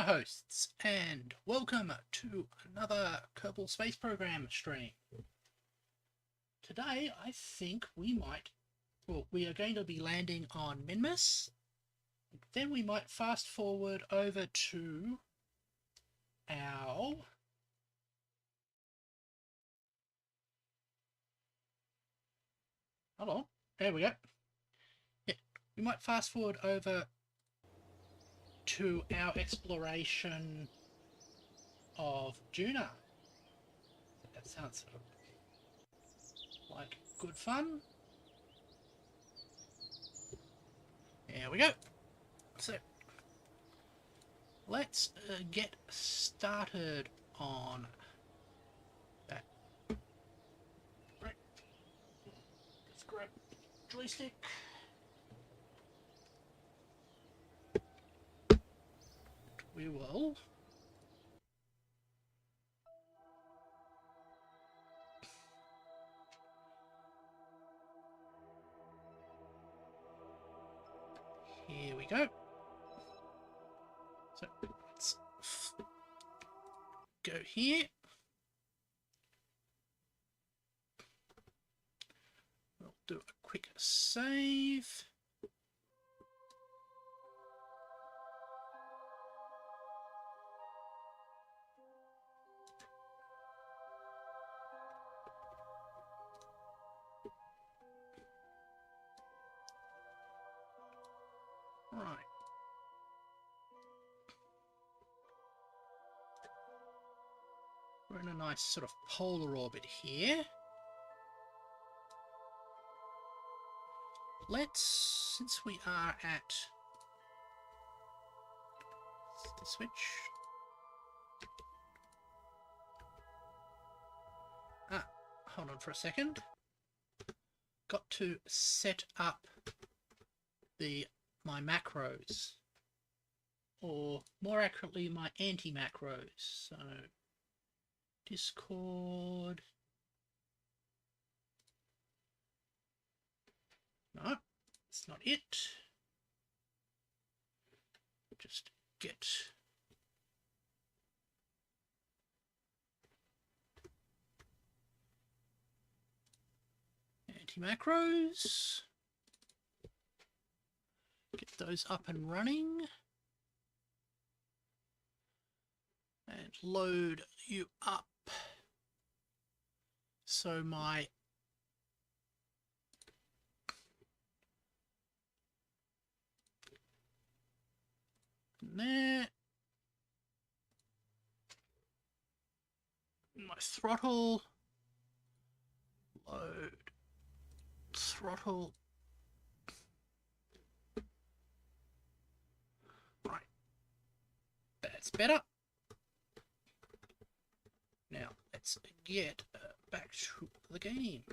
hosts, and welcome to another Kerbal Space Program stream. Today, I think we are going to be landing on Minmun. Then we might fast forward over to our hold on, there we go. Yeah, we might fast forward over to our exploration of Juna. That sounds sort of like good fun. There we go. So let's get started on that. Right. Let's grab joystick. We will here we go. So let's go here. We'll do a quick save. Right. We're in a nice sort of polar orbit here. Since we are at the switch. Hold on for a second. Got to set up my macros, or more accurately my anti-macros. So Discord, no, it's not it. Just get anti-macros. Get those up and running and load you up so my throttle load throttle. Right, that's better. Now let's get back to the game.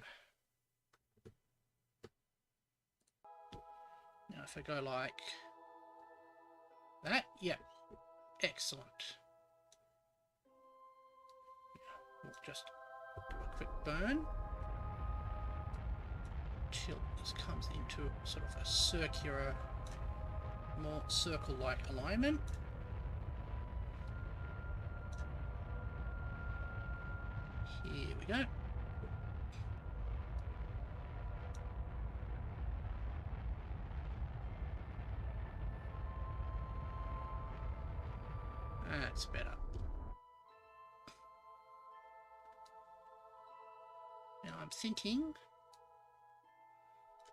Now if I go like that, yeah, excellent. We'll just do a quick burn till this comes into sort of a circular, more circle-like alignment. Here we go. That's better. Now I'm thinking,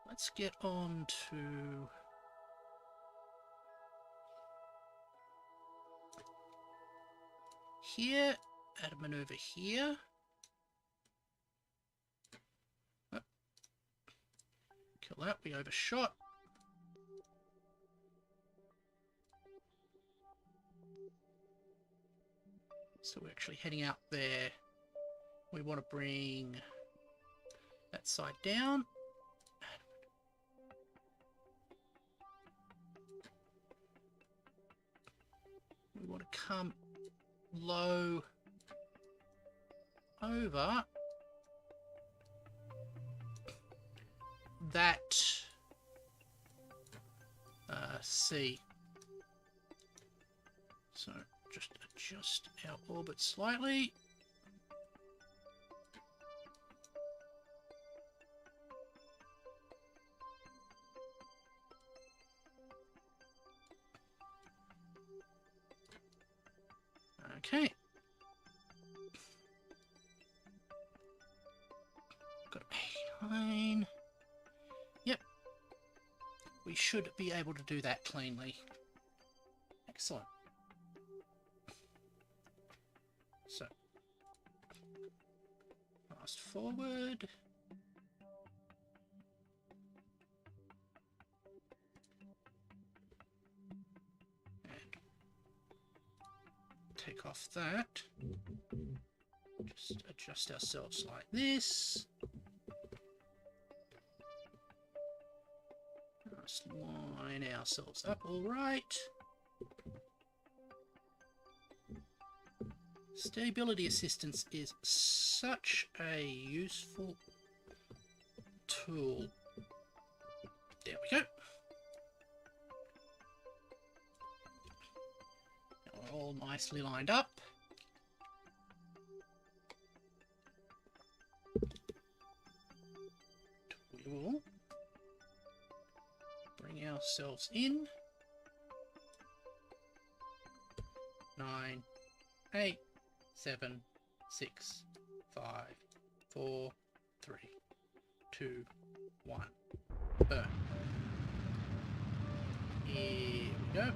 let's get on to here, add a maneuver here. Kill that, we overshot. So we're actually heading out there. We want to bring that side down. We want to come low over that C. So adjust our orbit slightly. Okay. Got a plane. Yep. We should be able to do that cleanly. Excellent. So, fast forward. And take off that. Just adjust ourselves like this. Just line ourselves up all right. Stability assistance is such a useful tool. There we go. Now we're all nicely lined up. We will bring ourselves in. 9, 8, 7, 6, 5, 4, 3, 2, 1. Burn. Here we go.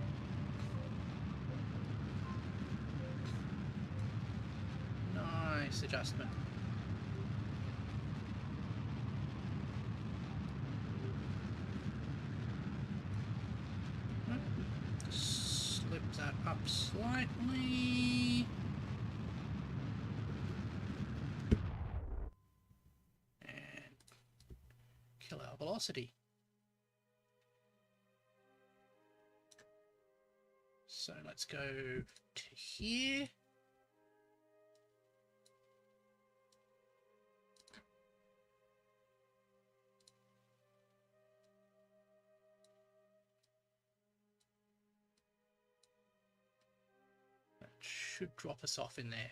Nice adjustment. Slip that up slightly. And kill our velocity. So let's go to here. That should drop us off in there.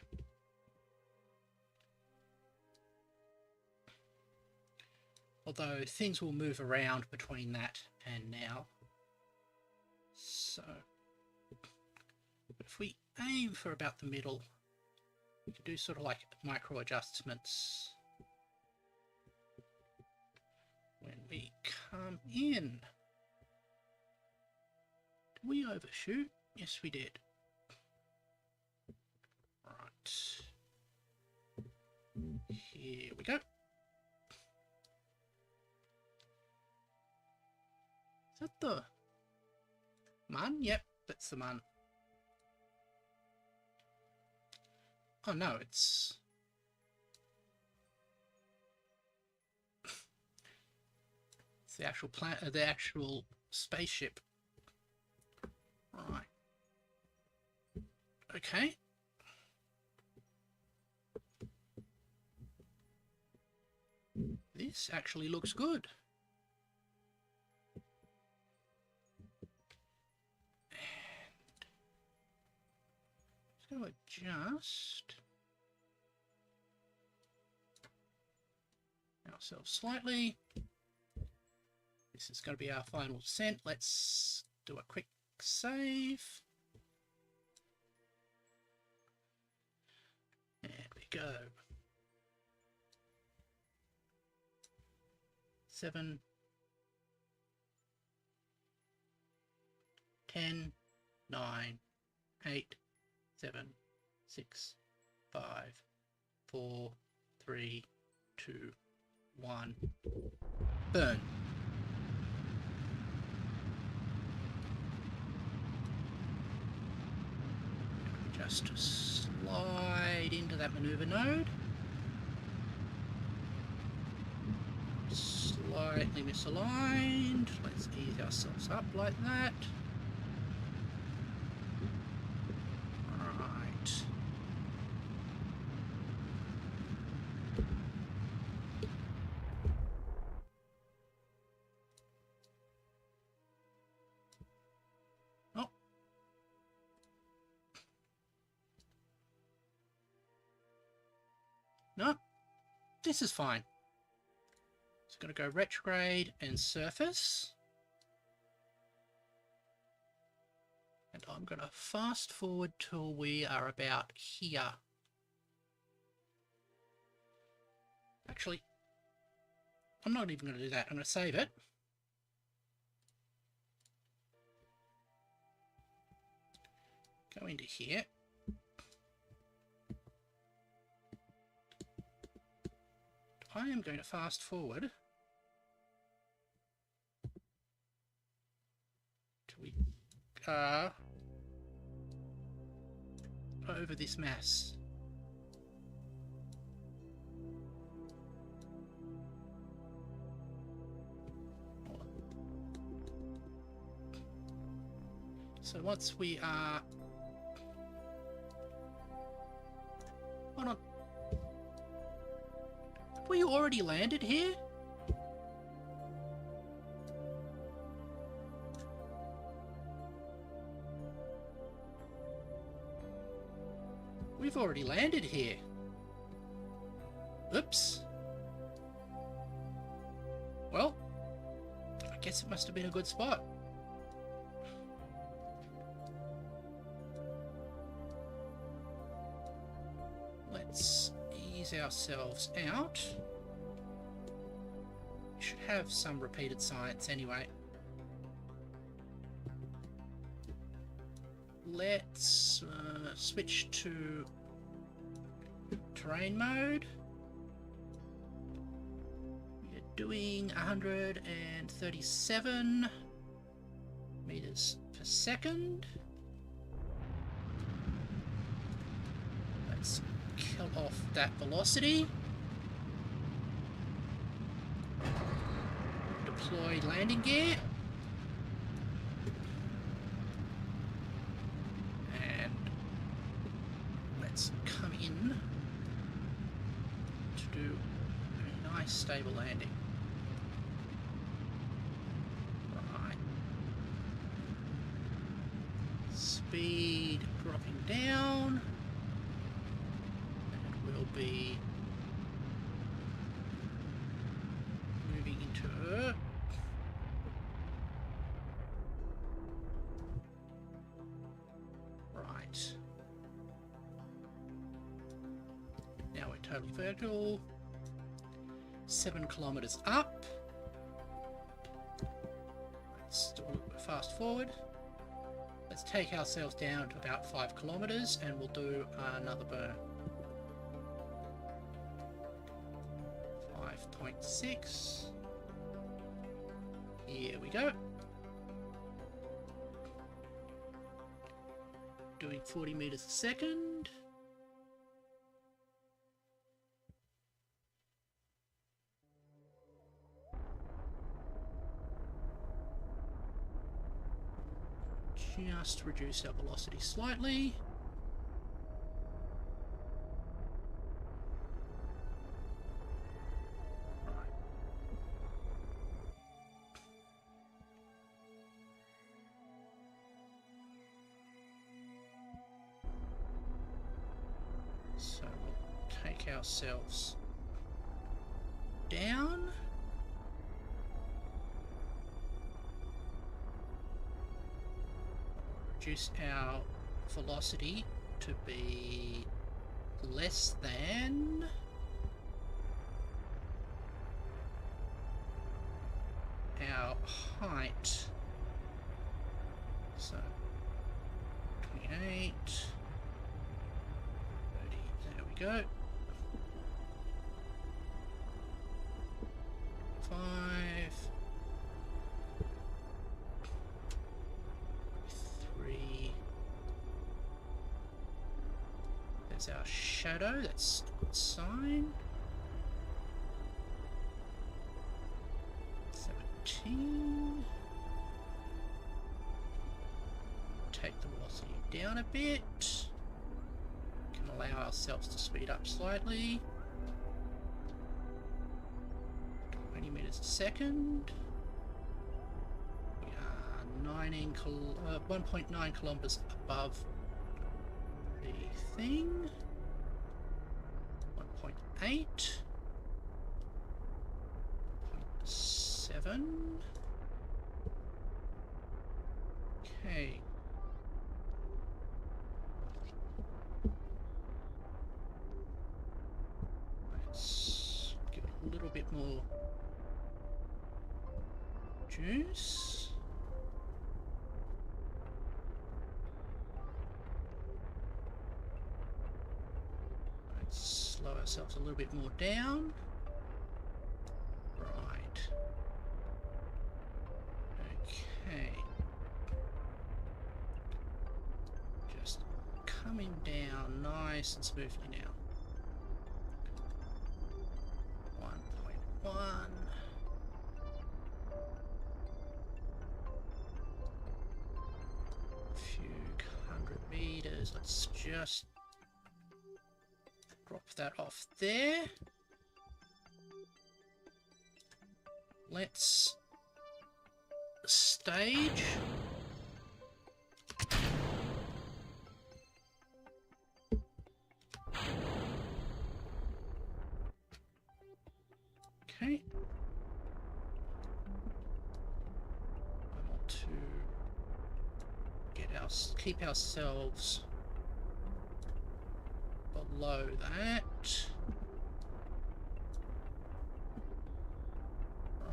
Although things will move around between that and now. So, if we aim for about the middle, we can do sort of like micro adjustments when we come in. Did we overshoot? Yes, we did. Right. Here we go. Is that the man? Yep, that's the man. Oh no, it's the actual the actual spaceship. Right. Okay. This actually looks good. And just going to adjust ourselves slightly. This is going to be our final descent. Let's do a quick save. There we go. 7, 10, 9, 8, 7, 6, 5, 4, 3, 2, 1. Burn. Just slide into that maneuver node. Slightly misaligned. Let's ease ourselves up like that. Right. Oh. No, this is fine. It's going to go retrograde and surface. And I'm going to fast forward till we are about here. Actually, I'm not even going to do that. I'm going to save it. Go into here. I am going to fast forward till we are over this mass. So once we are... Hold on. Have we already landed here? We've already landed here. Oops. Well, I guess it must have been a good spot. Let's ease ourselves out. We should have some repeated science anyway. Let's switch to terrain mode. We're doing 137 meters per second. Let's kill off that velocity. Deploy landing gear. Come in to do a nice stable landing. Right. Speed dropping down. And we'll be moving into Earth. Right. Now we're totally vertical. 7 kilometers up. Let's do a little bit fast forward. Let's take ourselves down to about 5 kilometers and we'll do another burn. 5.6. Here we go. Doing 40 meters a second. Just reduce our velocity slightly. Right. So we'll take ourselves down. Reduce our velocity to be less than our height. So 28, 30, there we go. 5. There's our shadow, that's a good sign. 17. Take the velocity down a bit. Can allow ourselves to speed up slightly. 20 meters a second. We are 1.9 kilometers above the thing. 8. 7. Okay. Let's give it a little bit more juice. Let's slow ourselves a little bit more down. Right. Okay. Just coming down nice and smoothly now. 1.1. A few 100 meters. Let's just drop that off there. Let's stage. Okay. I want to keep ourselves below that.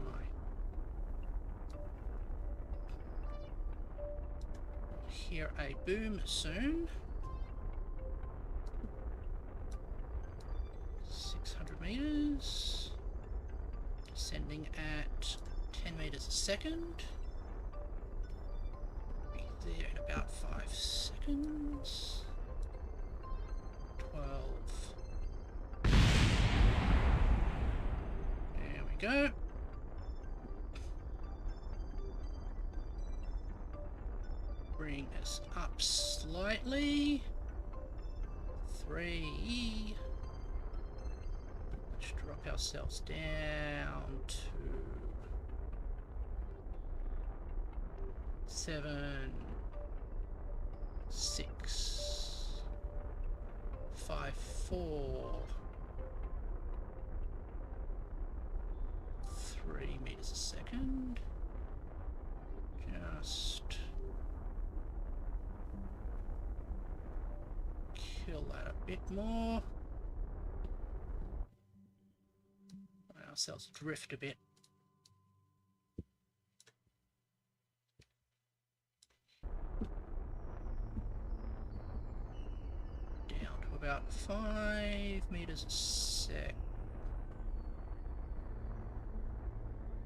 Right. We'll hear a boom soon. 600 meters. Descending at 10 meters a second. Be there in about 5 seconds. 12. There we go. Bring us up slightly. 3. Let's drop ourselves down to 7, 6, 5, 4, 3 meters a second. Just kill that a bit more. Let ourselves drift a bit. Down to about 5 meters a sec.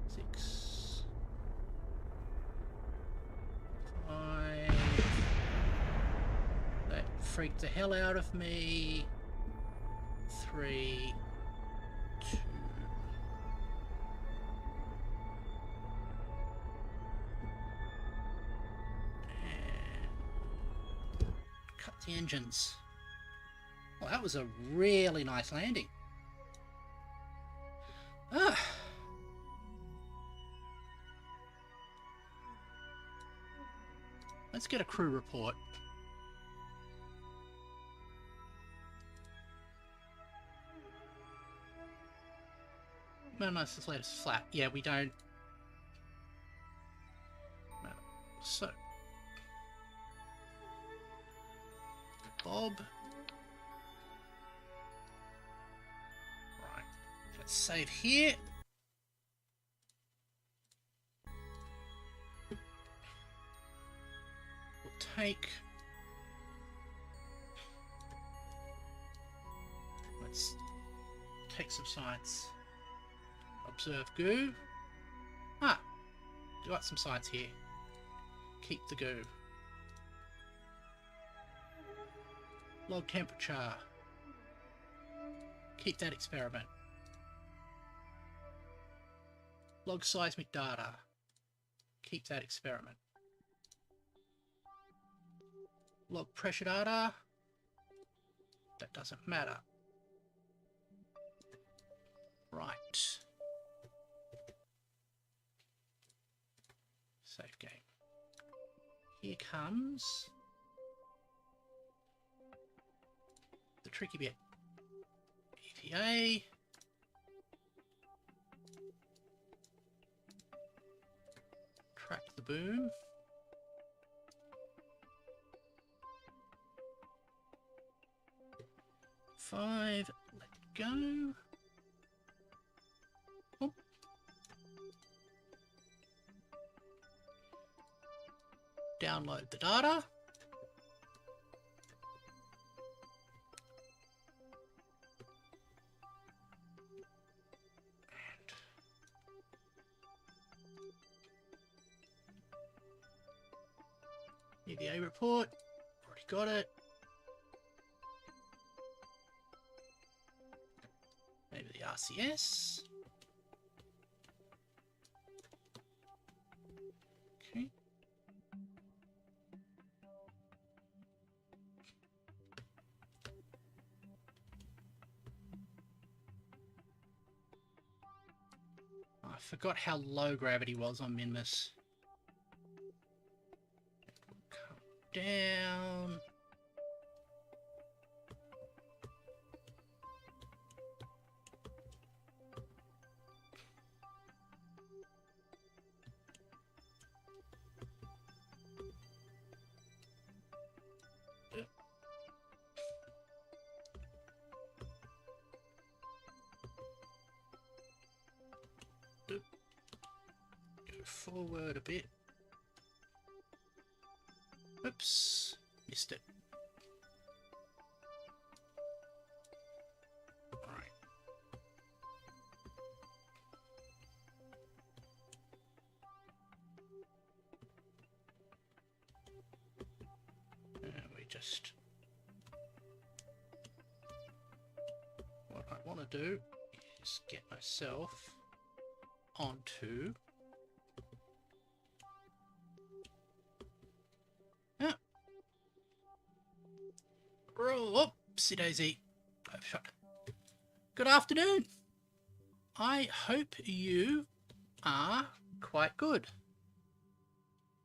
6, 5. That freaked the hell out of me. 3, 2. And cut the engines. Well, that was a really nice landing. Ah. Let's get a crew report. No, just let us flat. Yeah, we don't. No. So, Bob. Right. Let's save here. We'll take. Let's take some science. Observe goo. Ah, do got some science here. Keep the goo. Log temperature. Keep that experiment. Log seismic data. Keep that experiment. Log pressure data. That doesn't matter. Right. Save game. Here comes the tricky bit. If he A. Track the boom. Five, let go. Oh. Download the data. EVA report, already got it. Maybe the RCS. Okay. Oh, I forgot how low gravity was on Minmus. Down. Go forward a bit. Oops, missed it. Alright. We just... What I want to do is get myself onto... Whoopsie daisy. Overshot. Good afternoon. I hope you are quite good.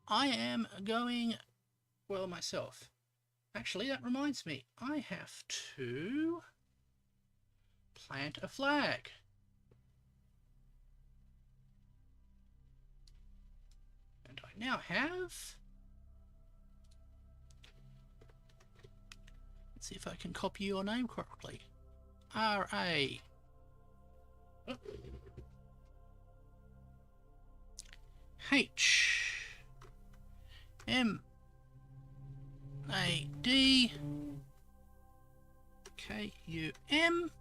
I am going well myself. Actually, that reminds me. I have to plant a flag. And I now have... See if I can copy your name correctly. R.A. Oh. H. M. A. D. K. U. M.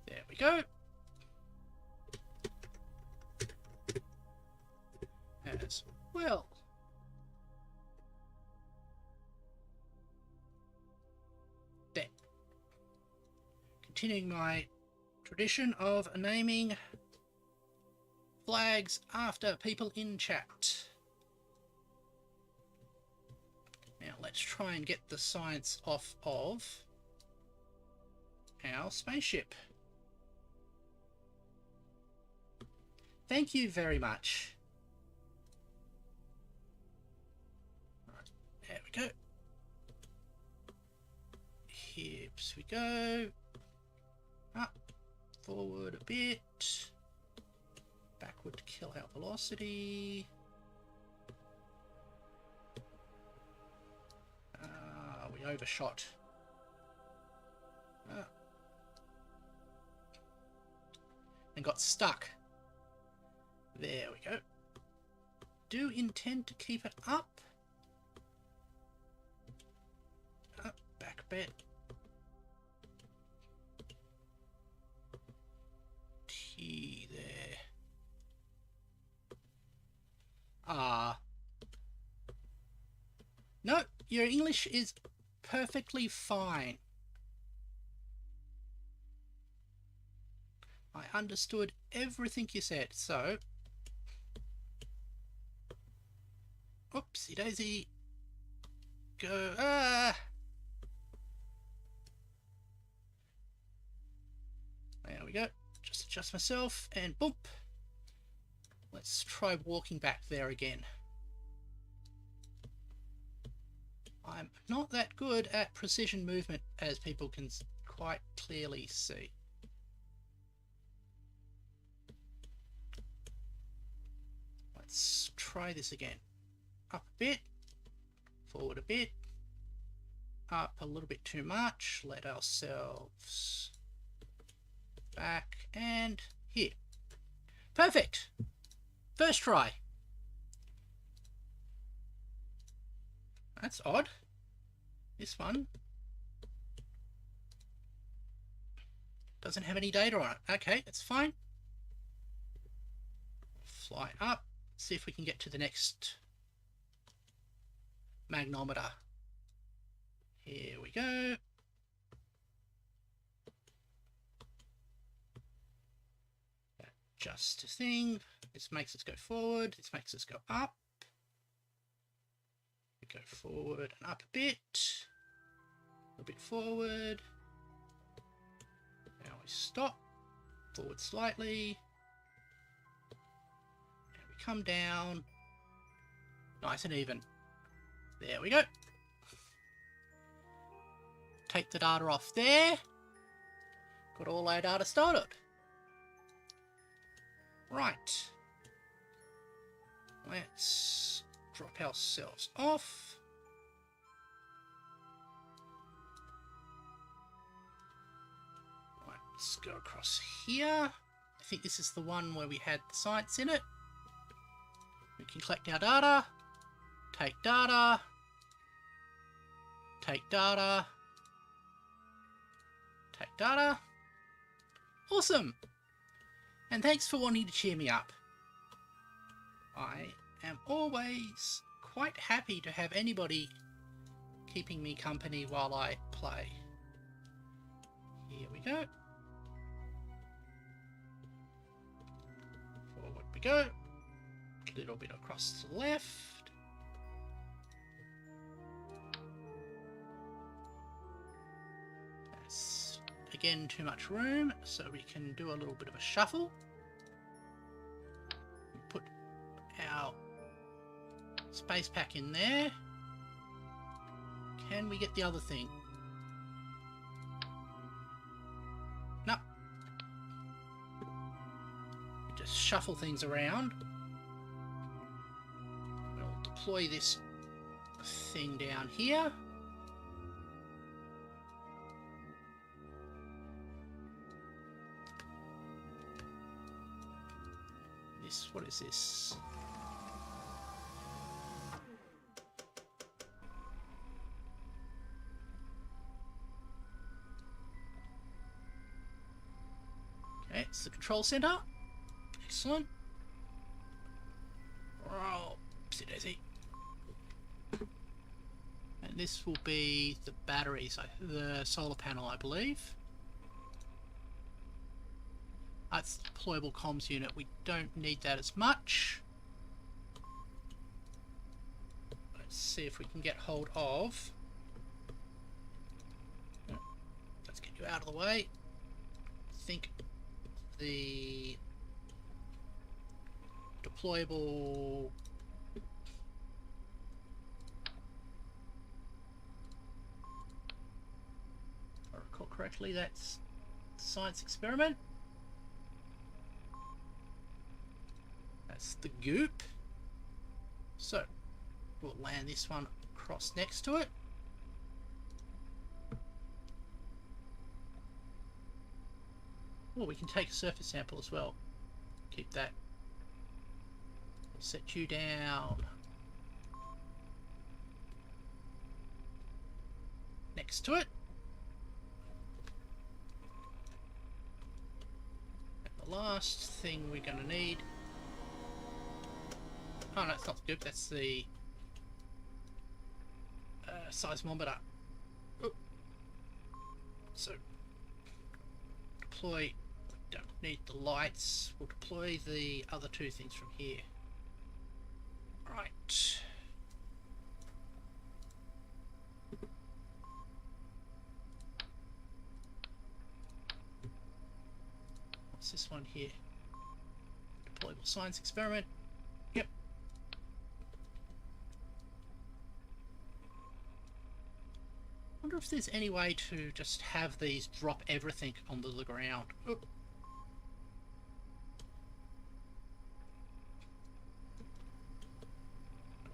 There we go. As well. Continuing my tradition of naming flags after people in chat. Now let's try and get the science off of our spaceship. Thank you very much. Right, there we go. Hips we go. Up, forward a bit, backward to kill our velocity. We overshot. And got stuck. There we go. Do intend to keep it up. Up, back a bit. There. No, your English is perfectly fine. I understood everything you said, so... Oopsie daisy. Go. There we go. Just adjust myself and boom. Let's try walking back there again. I'm not that good at precision movement, as people can quite clearly see. Let's try this again. Up a bit, forward a bit, up a little bit too much, let ourselves back, and here. Perfect! First try. That's odd. This one doesn't have any data on it. Okay, that's fine. Fly up, see if we can get to the next magnometer. Here we go. Just a thing. This makes us go forward. This makes us go up. We go forward and up a bit. A little bit forward. Now we stop. Forward slightly. And we come down. Nice and even. There we go. Take the data off there. Got all our data started. Right. Let's drop ourselves off. Right, let's go across here. I think this is the one where we had the science in it. We can collect our data. Take data. Take data. Take data. Awesome! And thanks for wanting to cheer me up. I am always quite happy to have anybody keeping me company while I play. Here we go. Forward we go. A little bit across to the left. That's again too much room, so we can do a little bit of a shuffle. Put our space pack in there. Can we get the other thing? No. Just shuffle things around. We'll deploy this thing down here. What is this? Okay, it's the control center. Excellent. Oh, oopsie daisy. And this will be the batteries, the solar panel, I believe. That's the deployable comms unit. We don't need that as much. Let's see if we can get hold of. Let's get you out of the way. I think the deployable. If I recall correctly, that's science experiment. That's the goop. So we'll land this one across next to it. Oh, we can take a surface sample as well. Keep that. We'll set you down next to it. And the last thing we're going to need. Oh no, it's not the goop, that's the seismometer. Ooh. So, deploy, don't need the lights, we'll deploy the other two things from here. Right. What's this one here? Deployable science experiment. Yep. Wonder wonder if there's any way to just have these drop everything onto the ground. Oop.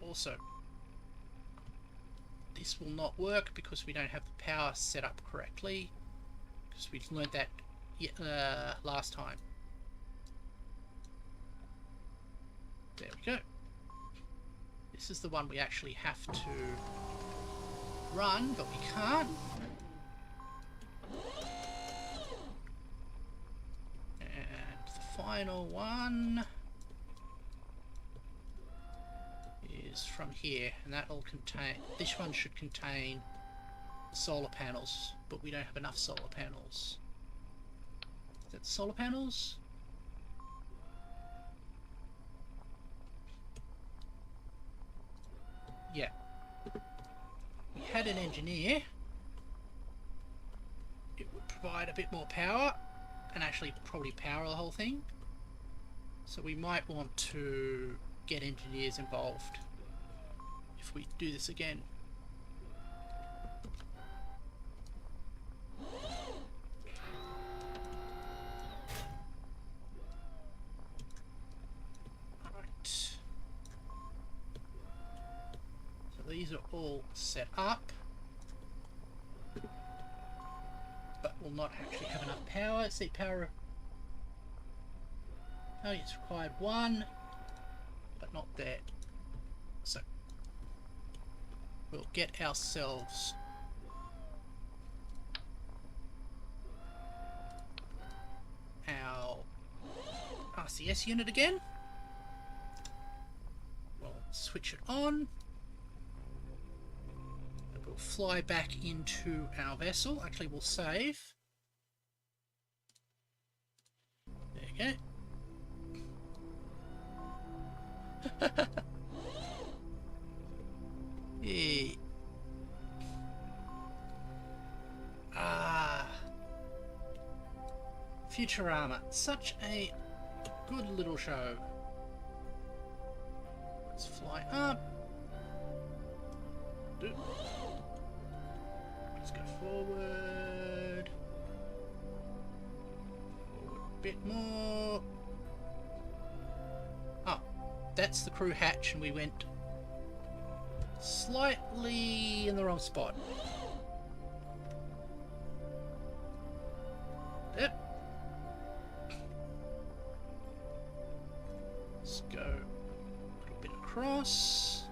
Also, this will not work because we don't have the power set up correctly, because we learnt that last time. There we go. This is the one we actually have to run, but we can't. And the final one is from here, and that'll contain, this one should contain solar panels, but we don't have enough solar panels. Is that solar panels? Yeah. We had an engineer. It would provide a bit more power, and actually probably power the whole thing. So we might want to get engineers involved if we do this again. These are all set up, but will not actually have enough power. See, power it's required 1, but not there. So we'll get ourselves our RCS unit again. We'll switch it on. We'll fly back into our vessel. Actually, we'll save. There you go. Yeah. Futurama. Such a good little show. Let's fly up. Let's go forward. Forward a bit more. Oh, that's the crew hatch, and we went slightly in the wrong spot. Yep. Let's go a little bit across.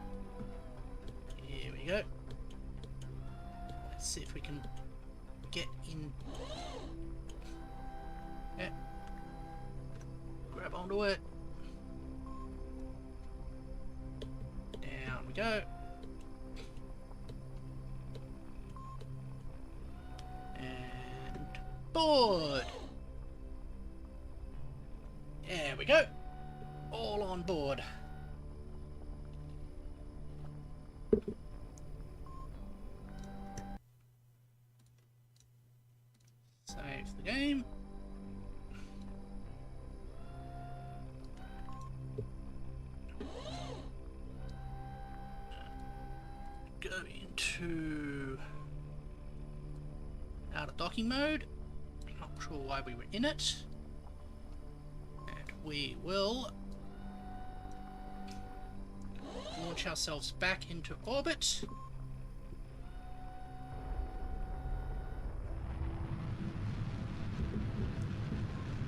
Here we go. Let's see if we can get in. Yeah. Grab onto it. Down we go. And board. There we go. All on board. Save the game. Go into out of docking mode. Not sure why we were in it. And we will launch ourselves back into orbit.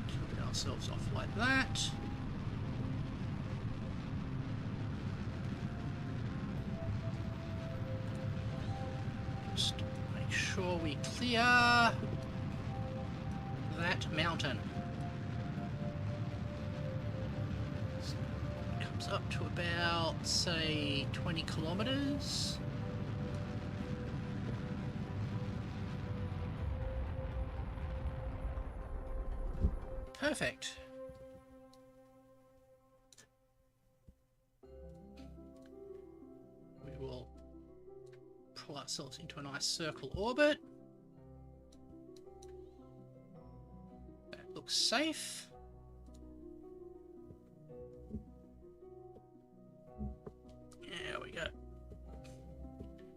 Turn ourselves off like that. Just make sure we clear that mountain. It comes up to about, say, 20 kilometers. Perfect. We will pull ourselves into a nice circle orbit. That looks safe. There we go.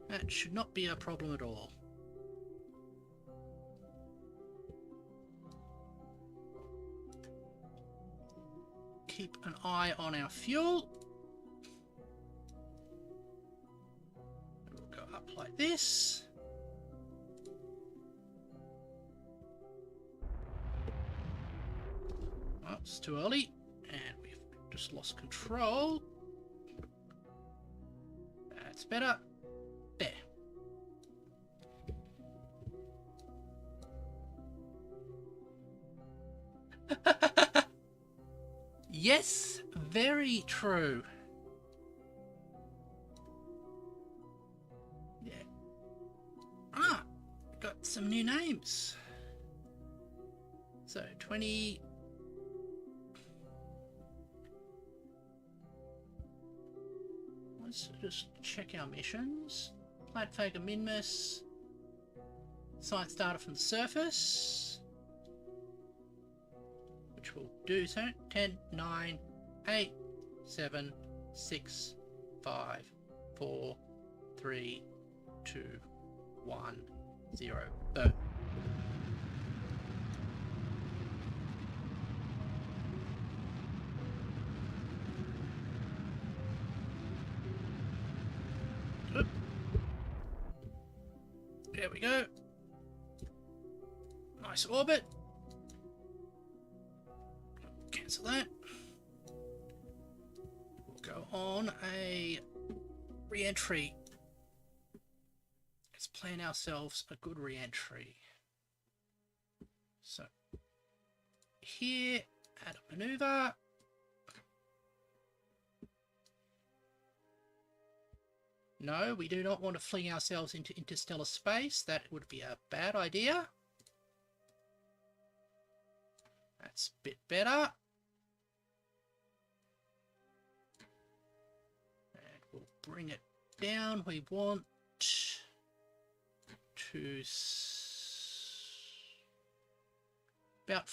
That should not be a problem at all. keep an eye on our fuel. We'll go up like this. Oh, it's too early, and we've just lost control. That's better. There. Yes, very true. Yeah. Ah, got some new names. So 20. Let's just check our missions. Platfager Minmus. Science data from the surface. Which will do so. 10, 9, 8, 7, 6, 5, 4, 3, 2, 1, 0. Boom. There we go. Nice orbit. Cancel that. We'll go on a re-entry. Let's plan ourselves a good re-entry. So here, add a maneuver. No, we do not want to fling ourselves into interstellar space. That would be a bad idea. That's a bit better. And we'll bring it down. We want to about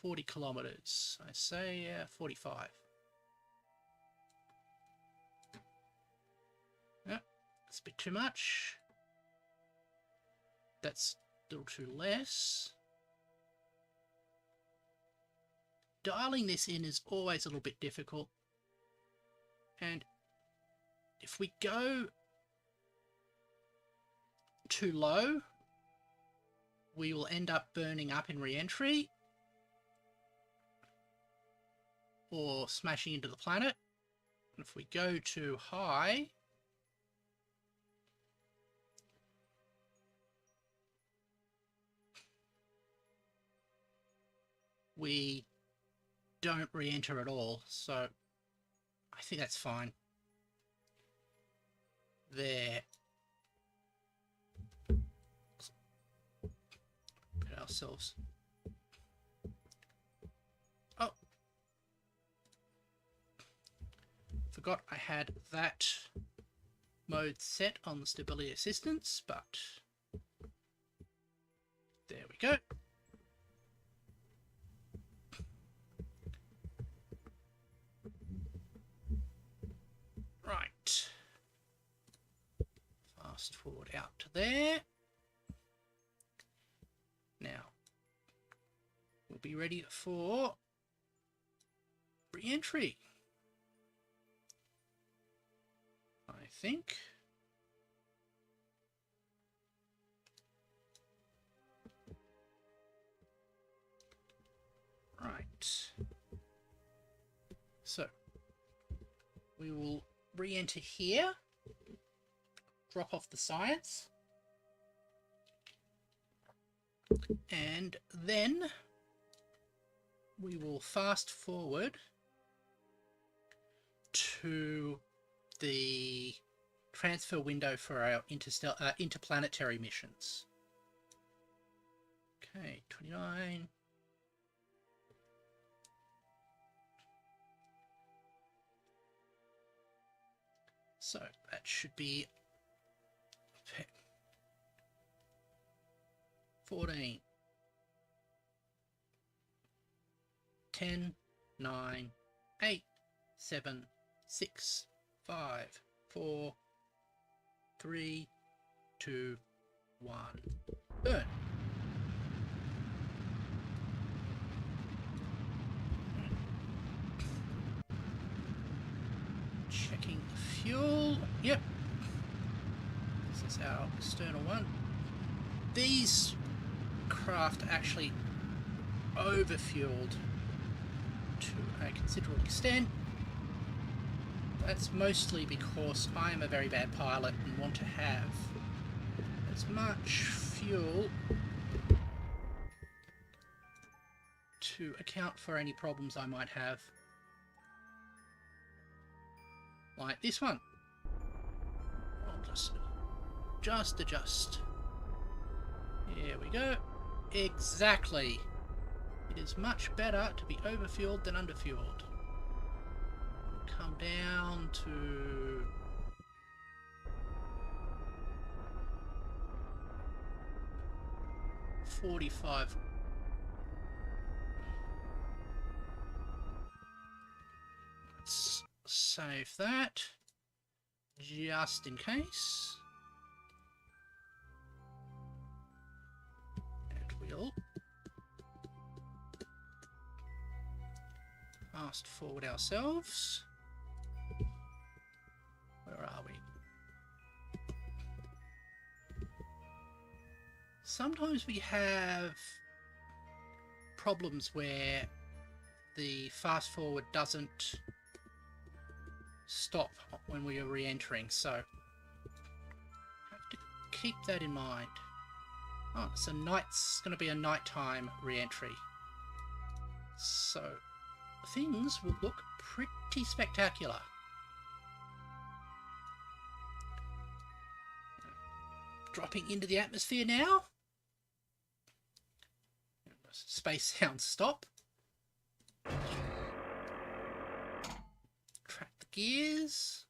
40 kilometers. I say 45. That's a bit too much. That's a little too less. Dialing this in is always a little bit difficult. And if we go too low, we will end up burning up in re-entry or smashing into the planet. And if we go too high, we don't re-enter at all, so I think that's fine. There. Put ourselves. Oh. Forgot I had that mode set on the stability assistance, but there we go. Right, fast forward out to there. Now, we'll be ready for re-entry, I think. Right, so we will re-enter here, drop off the science, and then we will fast forward to the transfer window for our interplanetary missions. Okay, 29. So that should be 14, 10, 9, 8, 7, 6, 5, 4, 3, 2, 1. Burn. Yep. This is our external one. These craft are actually overfueled to a considerable extent. That's mostly because I am a very bad pilot and want to have as much fuel to account for any problems I might have. Like this one. I'll just adjust. Here we go. Exactly. It is much better to be overfueled than underfueled. Come down to 45. Let's save that just in case. And we'll fast forward ourselves. Where are we? Sometimes we have problems where the fast forward doesn't stop when we are re-entering, so have to keep that in mind. Oh, so it's going to be a nighttime re-entry, so things will look pretty spectacular. Dropping into the atmosphere now. Space sound stop. Track the gears.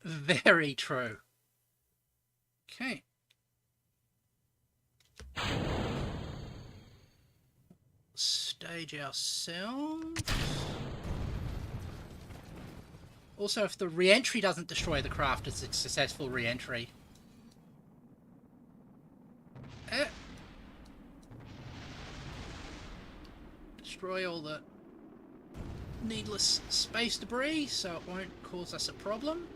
Very true. Okay. Stage ourselves. Also, if the re-entry doesn't destroy the craft, it's a successful re-entry. Destroy all the needless space debris so it won't cause us a problem.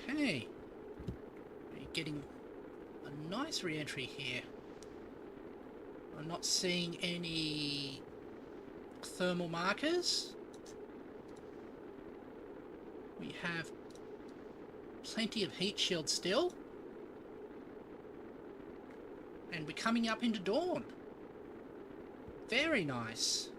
Okay, we're getting a nice re-entry here. I'm not seeing any thermal markers. We have plenty of heat shield still. And we're coming up into dawn. Very nice.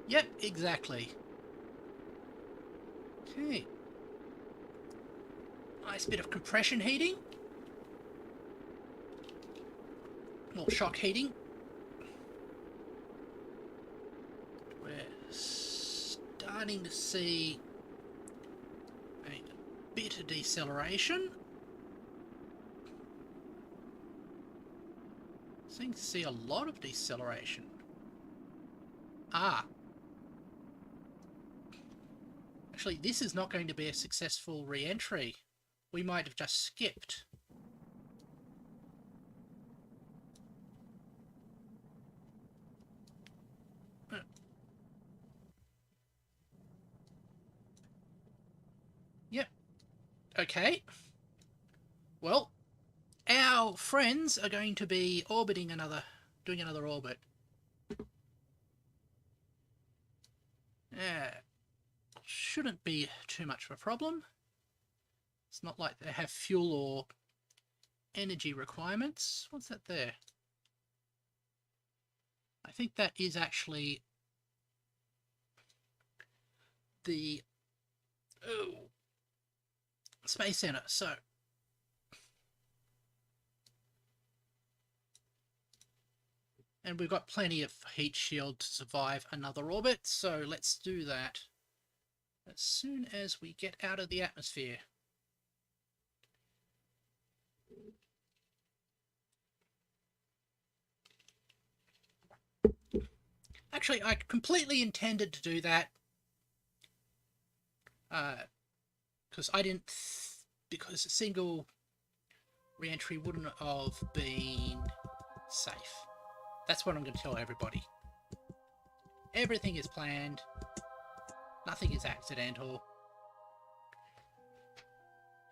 Yep, exactly. Okay. Nice bit of compression heating. Or shock heating. We're starting to see a bit of deceleration. Seem to see a lot of deceleration. Actually, this is not going to be a successful re-entry. We might have just skipped. Yep. Okay. Well, our friends are going to be orbiting doing another orbit. Shouldn't be too much of a problem. It's not like they have fuel or energy requirements. What's that there? I think that is actually the Space Center. So and we've got plenty of heat shield to survive another orbit, so let's do that as soon as we get out of the atmosphere. Actually, I completely intended to do that. Because I didn't... because a single re-entry wouldn't have been safe. That's what I'm going to tell everybody. Everything is planned. Nothing is accidental.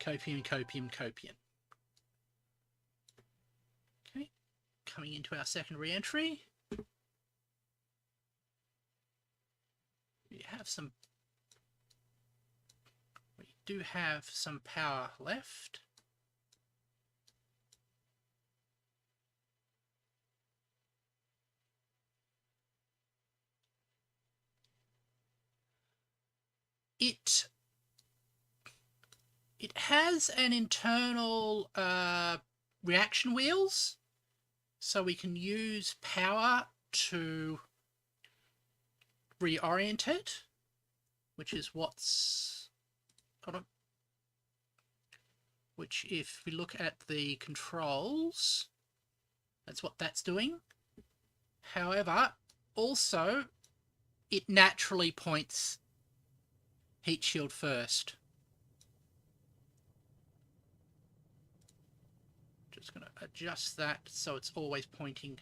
Copium, copium, copium. Okay, coming into our second re-entry. We do have some power left. It has an internal reaction wheels, so we can use power to reorient it, which is what's... hold on. Which, if we look at the controls, that's what that's doing. However, also, it naturally points heat shield first. Just going to adjust that so it's always pointing.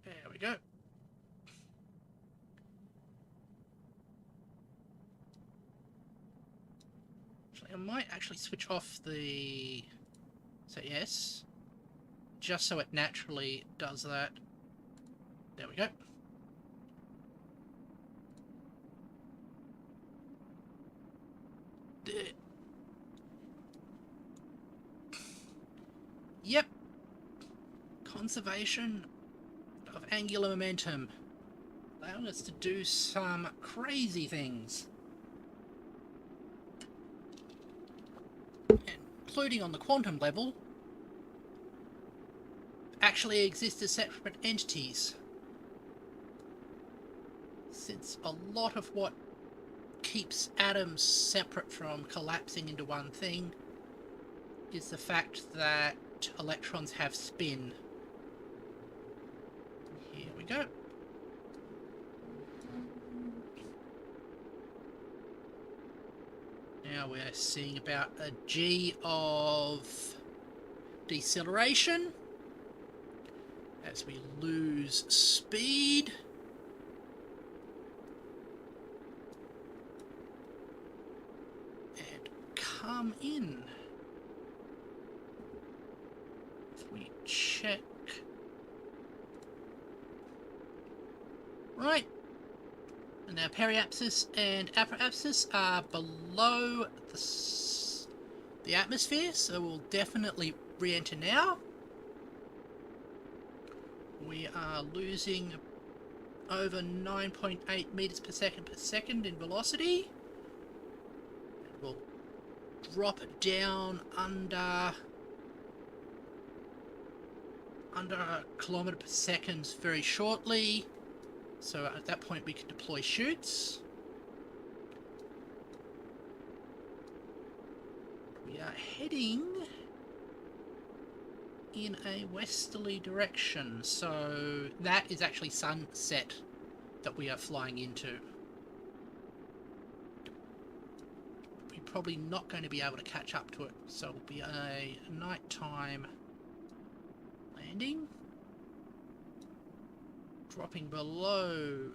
There we go. Actually, I might actually switch off the... so yes. Just so it naturally does that. There we go. Yep. Conservation of angular momentum. Allowing us to do some crazy things. Including on the quantum level, actually exist as separate entities. Since a lot of what keeps atoms separate from collapsing into one thing is the fact that electrons have spin. Here we go. Now we're seeing about a G of deceleration as we lose speed. And come in. If we check... right. And our periapsis and apoapsis are below the atmosphere, so we'll definitely re-enter now. We are losing over 9.8 meters per second in velocity. We'll drop it down under a kilometer per second very shortly. So at that point we can deploy chutes. We are heading in a westerly direction, so that is actually sunset that we are flying into. We're probably not going to be able to catch up to it, so it'll be a nighttime landing. Dropping below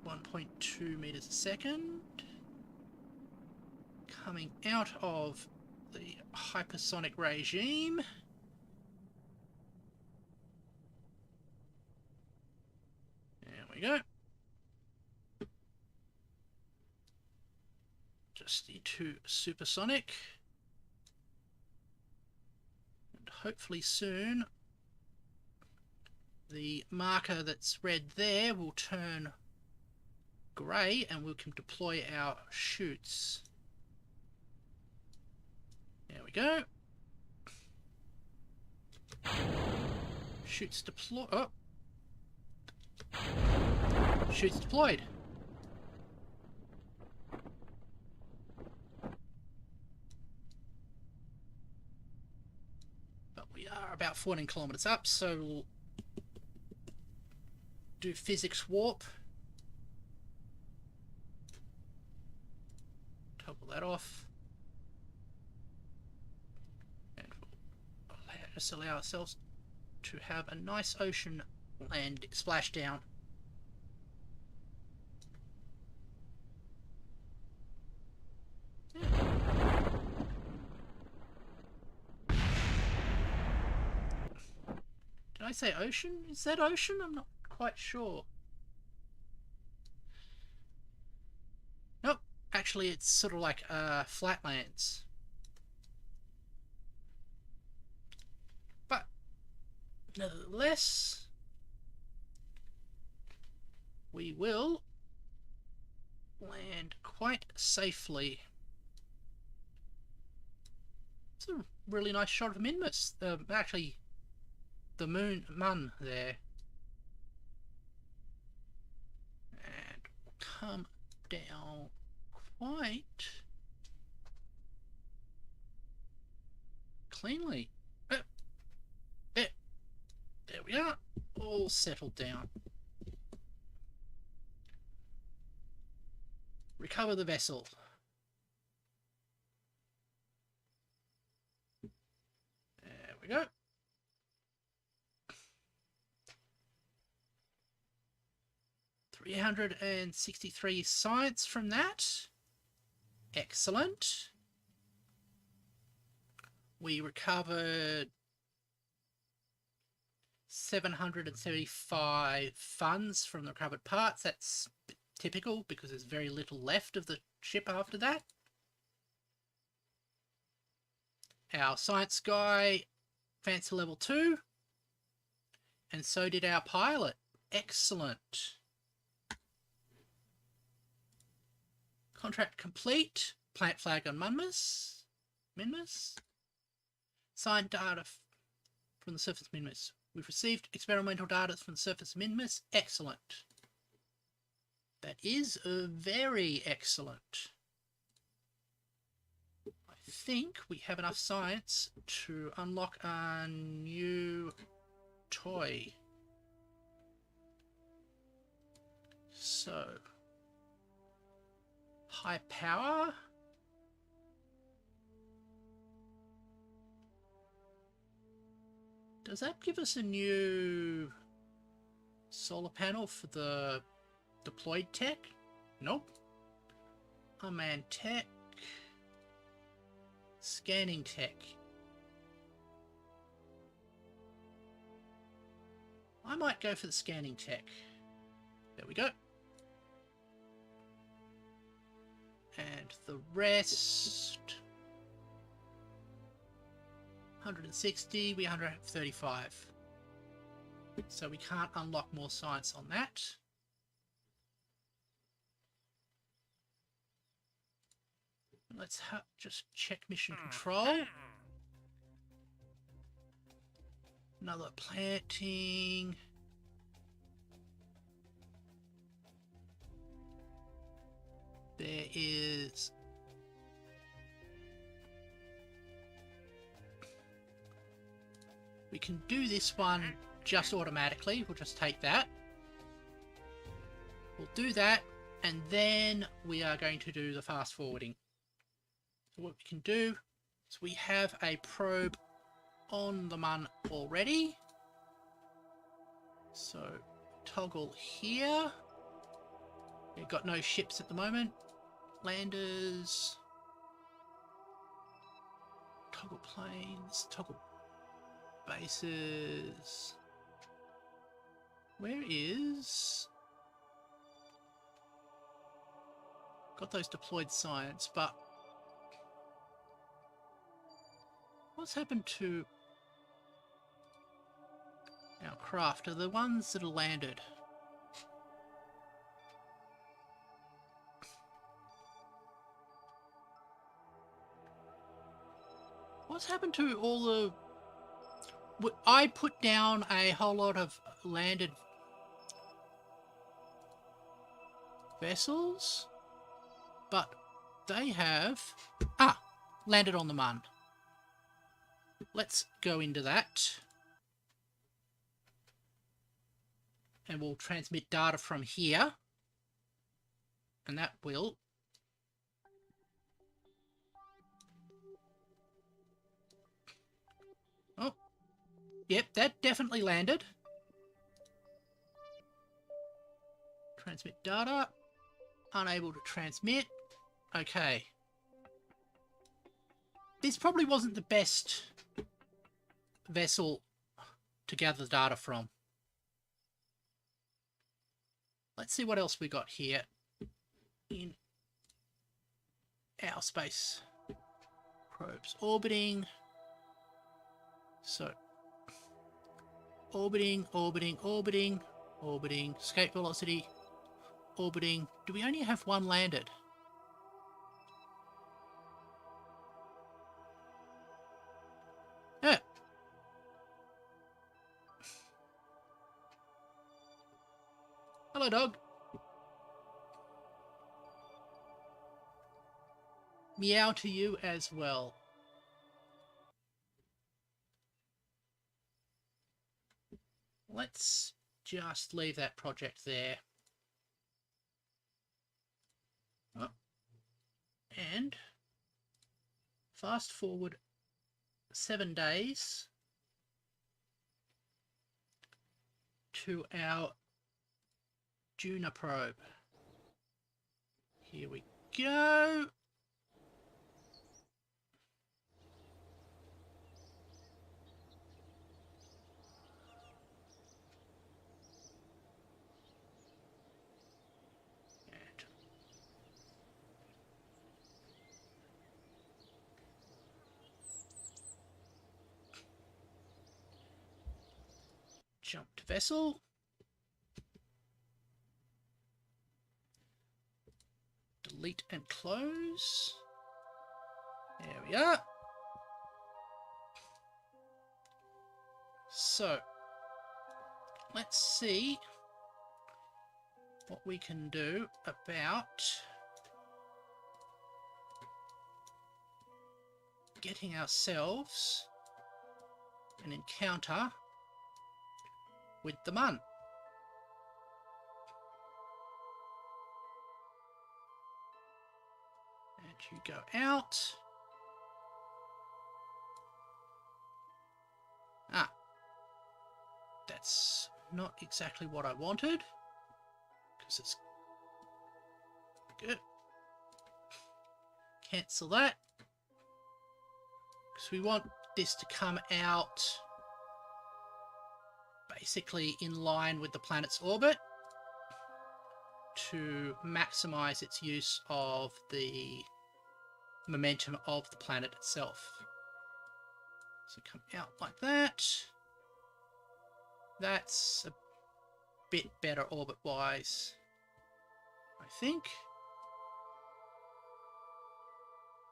1.2 meters a second. Coming out of the hypersonic regime. There we go. Just into supersonic. And hopefully soon the marker that's red there will turn grey and we can deploy our chutes. There we go. Chutes deploy. Oh. Chutes deployed. But we are about 14 kilometers up, so we'll do physics warp. Toggle that off. And we'll just allow ourselves to have a nice ocean land splash down. Did I say ocean? Is that ocean? I'm not quite sure. Nope. Actually, it's sort of like flatlands. But nevertheless, we will land quite safely. It's a really nice shot of Minmus. Actually, the Minmun there. And we'll come down quite cleanly. There we are. All settled down. Recover the vessel. There we go. $363 science from that. Excellent. We recovered 775 funds from the recovered parts. That's typical because there's very little left of the ship after that. Our science guy advanced to level 2. And so did our pilot. Excellent. Contract complete. Plant flag on Minmus. Signed data from the surface Minmus. We've received experimental data from the surface Minmus. Excellent. That is very excellent. I think we have enough science to unlock a new toy. So, high power. Does that give us a new solar panel for the deployed tech? Nope. Unmanned tech. Scanning tech. I might go for the scanning tech. There we go. And the rest... 160, we 135. So we can't unlock more science on that. Let's just check mission control. Another planting. There is... We can do this one just automatically. We'll just take that. We'll do that, and then we are going to do the fast forwarding. So what we can do is we have a probe on the Mun already. So toggle here. We've got no ships at the moment. Landers. Toggle planes. Toggle bases. Where is... Got those deployed science, but... What's happened to our craft? Are the ones that are landed? What's happened to all the... I put down a whole lot of landed vessels, but they have... landed on the Mun. Let's go into that. and we'll transmit data from here, and that will yep, that definitely landed. Transmit data. Unable to transmit. Okay. This probably wasn't the best vessel to gather data from. Let's see what else we got here in our space. Probes orbiting. So, orbiting, orbiting, orbiting, orbiting, escape velocity, orbiting. Do we only have one landed? Yeah. Hello, dog. Meow to you as well. Let's just leave that project there. Oh. And fast forward 7 days to our Juno probe. Here we go. Jump to vessel. Delete and close. There we are. So, let's see what we can do about getting ourselves an encounter with the Mun. And you go out. Ah. That's not exactly what I wanted. Because it's good. Cancel that. Because we want this to come out basically in line with the planet's orbit to maximize its use of the momentum of the planet itself. So come out like that. That's a bit better orbit-wise, I think.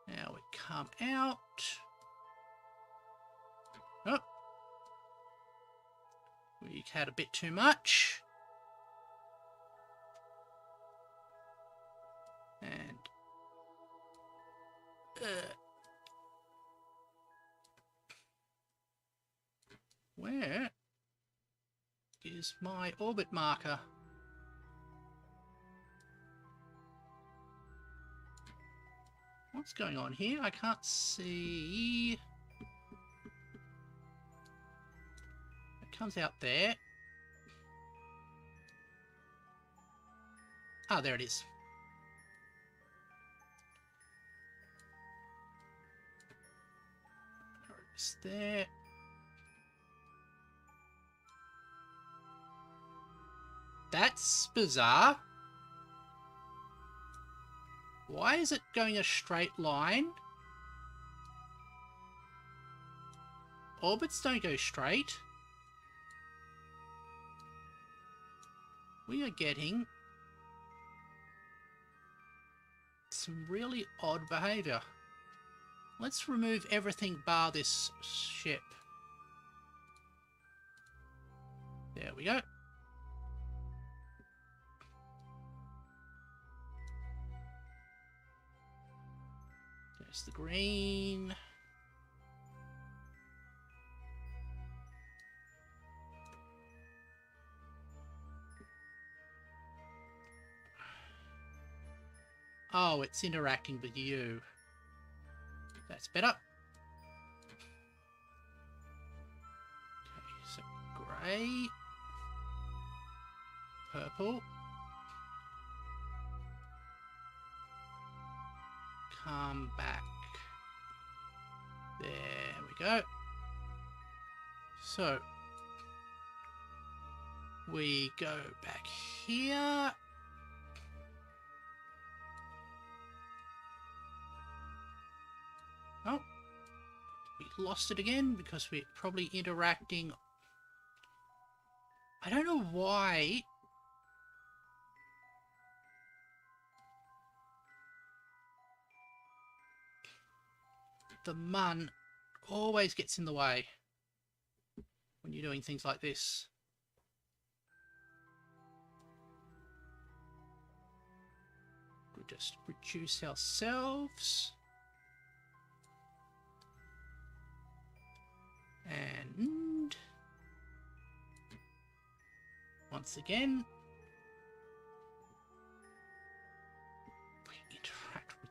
Now we come out. Oh. We had a bit too much. And where is my orbit marker? What's going on here? I can't see. It comes out there. Ah, there it is. It's there. That's bizarre. Why is it going a straight line? Orbits don't go straight. We are getting some really odd behavior. Let's remove everything bar this ship. There we go. There's the green. Oh, it's interacting with you. That's better. Okay, so grey. Purple. Come back. There we go. So, we go back here. Oh, we lost it again because we're probably interacting. I don't know why. The mun always gets in the way when you're doing things like this. We just reduce ourselves. And once again, we interact with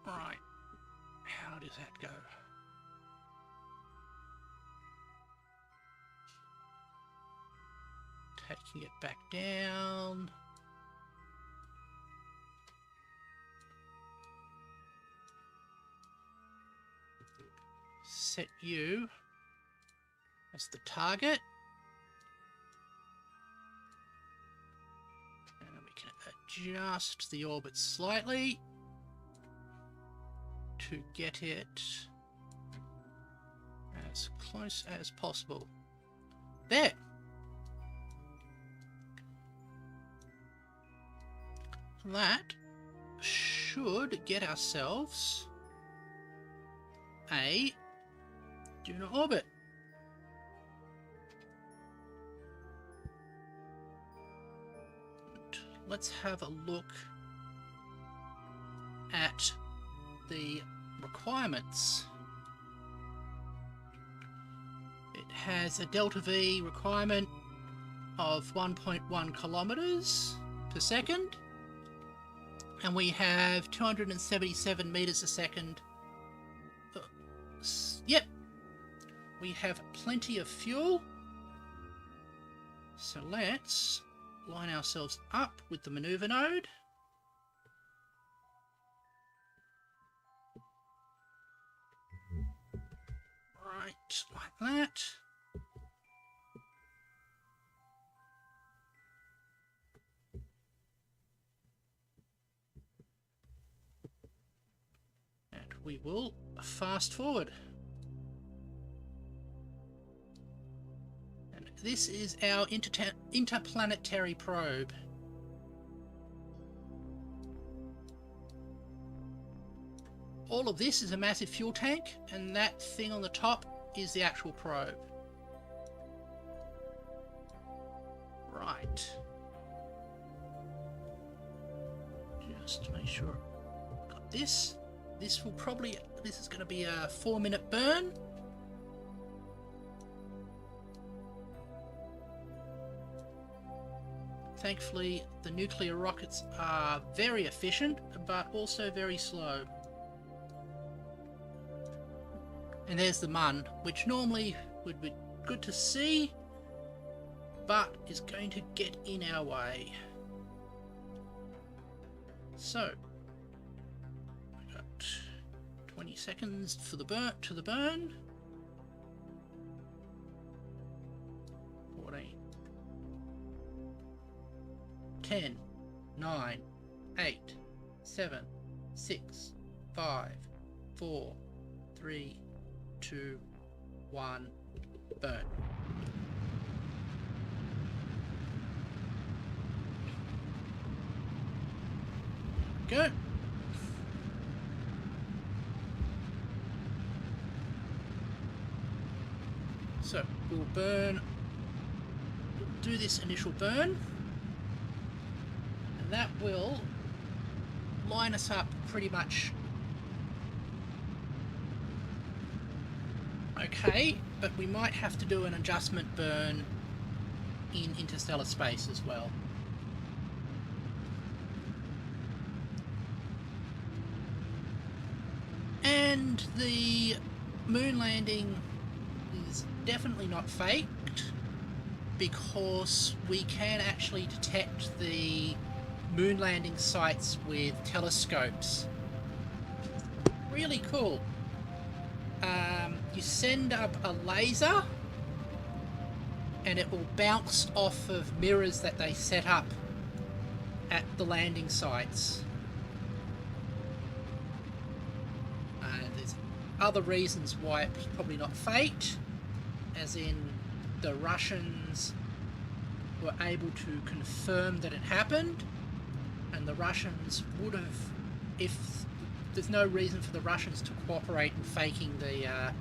right. How does that go? Taking it back down. Set you as the target. And we can adjust the orbit slightly to get it as close as possible. There! That should get ourselves a lunar orbit. Let's have a look at the requirements. It has a delta V requirement of 1.1 kilometers per second. And we have 277 meters a second. Yep. We have plenty of fuel. So let's line ourselves up with the maneuver node. Right, like that. We will fast forward. And this is our interplanetary probe. All of this is a massive fuel tank, and that thing on the top is the actual probe. Right. Just to make sure I've got this. This is going to be a 4-minute burn. Thankfully, the nuclear rockets are very efficient, but also very slow. And there's the Mun, which normally would be good to see, but is going to get in our way. So, 20 seconds for the burn to the burn. 14. 10, 9, 8, 7, 6, 5, 4, 3, 2, 1, burn. Go. So we'll do this initial burn, and that will line us up pretty much. Okay, okay, but we might have to do an adjustment burn in interstellar space as well. And the moon landing is definitely not faked, because we can actually detect the moon landing sites with telescopes. Really cool. You send up a laser and it will bounce off of mirrors that they set up at the landing sites. There's other reasons why it's probably not faked, as in the Russians were able to confirm that it happened, and the Russians would have, if there's no reason for the Russians to cooperate in faking the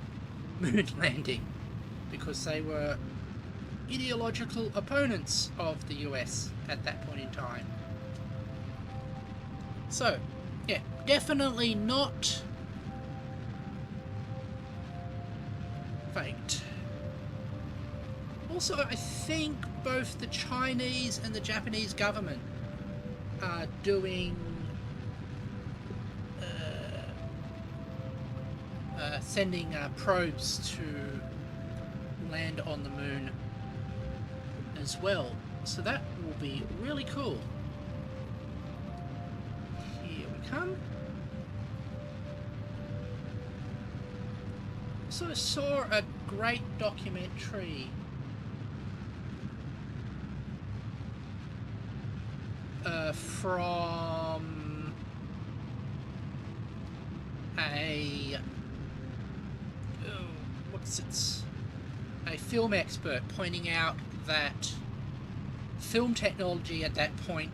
moon landing, because they were ideological opponents of the US at that point in time. So, yeah, definitely not faked. Also, I think both the Chinese and the Japanese government are doing sending probes to land on the moon as well, so that will be really cool. Here we come. So I saw a great documentary from a a film expert, pointing out that film technology at that point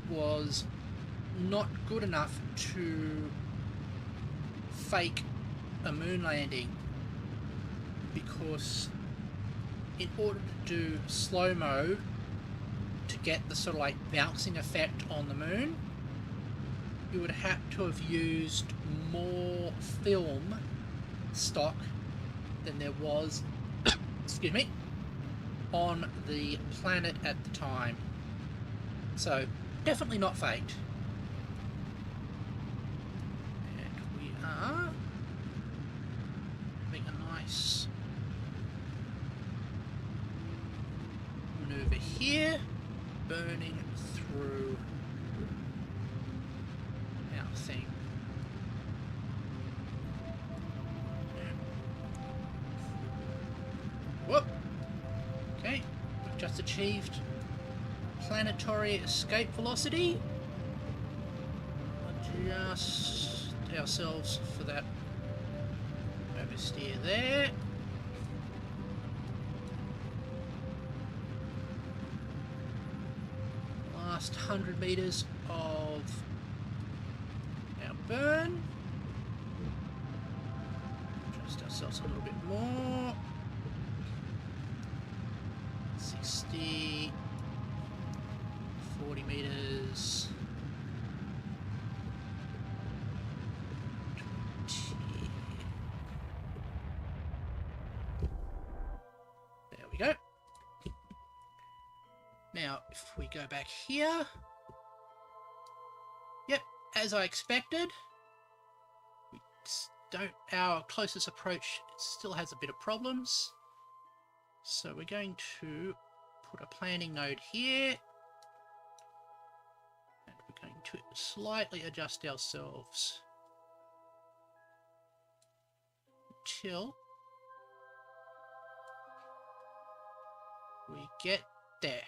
was not good enough to fake a moon landing, because in order to do slow-mo to get the sort of like bouncing effect on the moon, you would have to have used more film stock than there was excuse me, on the planet at the time. So definitely not faked. And we are having a nice maneuver here, burning through our thing. Whoop! Okay, we've just achieved planetary escape velocity. Adjust ourselves for that oversteer there. Last 100 meters of our burn. Adjust ourselves a little bit more. 60, 40 meters. 20. There we go. Now, if we go back here, yep, as I expected, our closest approach still has a bit of problems. So we're going to put a planning node here, and we're going to slightly adjust ourselves until we get there.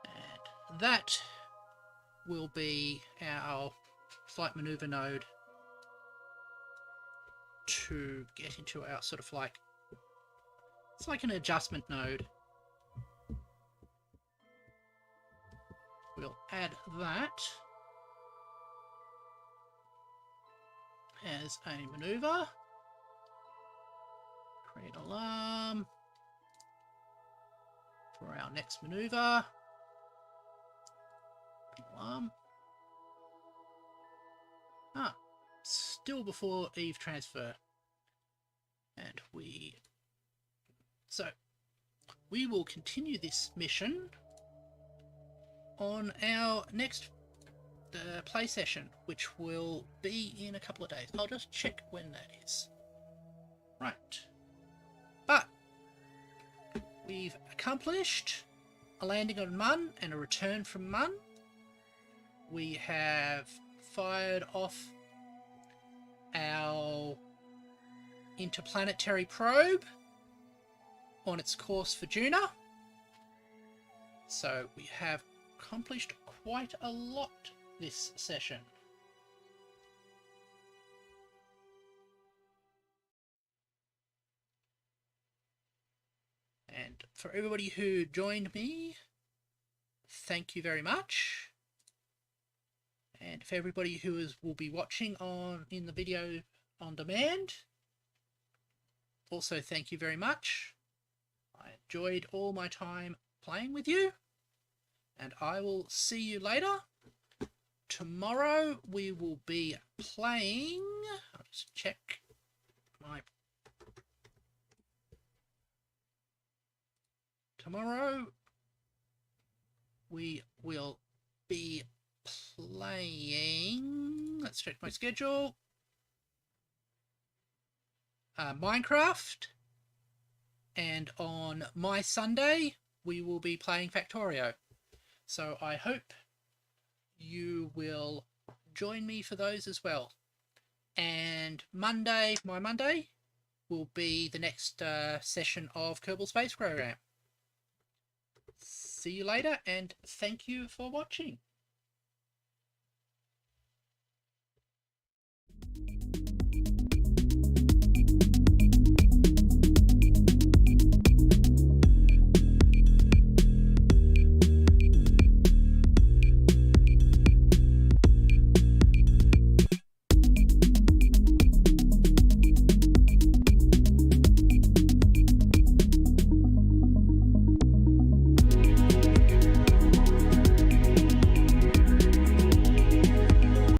And that will be our flight maneuver node to get into our sort of like, it's like an adjustment node. We'll add that as a maneuver. Create alarm for our next maneuver. Alarm. still before Eve transfer. And so we will continue this mission on our next play session, which will be in a couple of days. I'll just check when that is. Right. But we've accomplished a landing on Mun and a return from Mun. We have fired off our interplanetary probe on its course for Juna. So we have accomplished quite a lot this session. And for everybody who joined me, thank you very much. And for everybody who will be watching in the video on demand, also thank you very much. I enjoyed all my time playing with you, and I will see you later. Tomorrow we will be playing, I'll just check my... Tomorrow we will be playing, let's check my schedule, Minecraft, and on my Sunday we will be playing Factorio. So I hope you will join me for those as well. And Monday, my Monday, will be the next session of Kerbal Space Program. See you later, and thank you for watching.